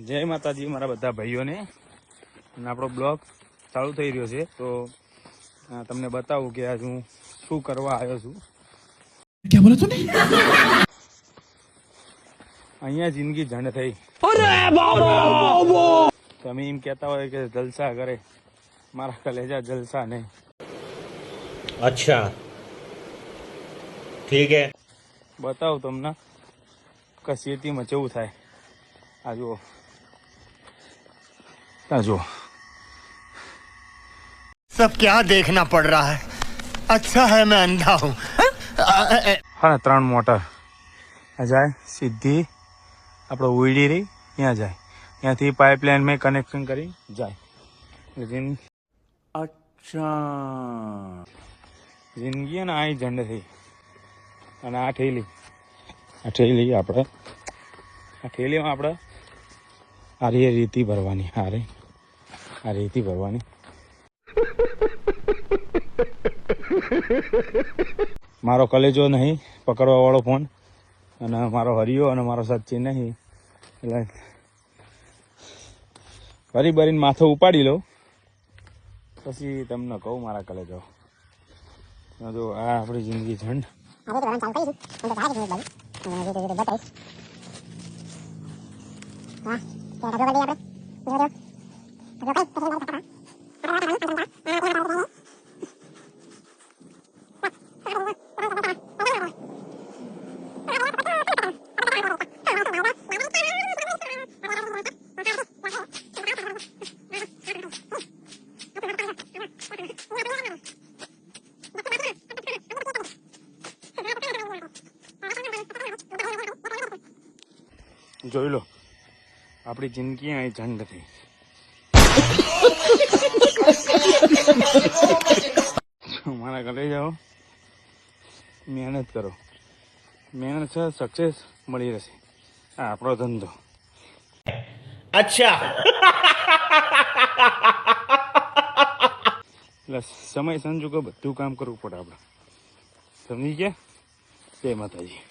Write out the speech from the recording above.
જય માતાજી મારા બધા ભાઈઓને અને આપણો બ્લોગ ચાલુ થઈ રહ્યો છે તો તમને બતાવું કે આજ હું શું કરવા આવ્યો છું. क्या बोला तूने? અહીંયા જિંદગી ઝંડ થઈ. તમે એમ કહેતા હોય કે જલસા કરે, મારા કલેજા જલસા નહીં. अच्छा ठीक है બતાવું તમને કે ખેતીમાં કેવું થાય. આ જુઓ, આ જુઓ. सब क्या देखना पड़ रहा है. अच्छा है मैं अंधा हूँ. હા, 3 મોટર આ જાય સીધી આપણે ઉડી રહી ત્યાં જાય, ત્યાંથી પાઇપલાઇન મેં કનેક્શન કરી જાય. અચ્છા, જિંદગી ને આ ઝંડ થઈ. અને આ ઠેલી આપણે આ ઠેલીમાં આપણે આ રેતી ભરવાની. આ રેતી ભરવાની. મારો કલેજો નહીં પકડવા વાળો ફોન, અને મારો હરિયો અને મારો સચિન નહીં, એટલે ભરી ભરીને માથું ઉપાડી લો પછી તમને કહું મારા કલેજો. જો આ આપણી જિંદગી ઝંડ. જોઈ લો આપણી જિંદગી અહીં ઝંડ થઈ. મારા ઘરે જાઓ, મહેનત કરો, મહેનત છે સક્સેસ મળી રહેશે. આ આપણો ધંધો. अच्छा એટલે સમય સંજોગો બધું કામ કરવું પડે આપણે, સમજી ગયા? જય માતાજી.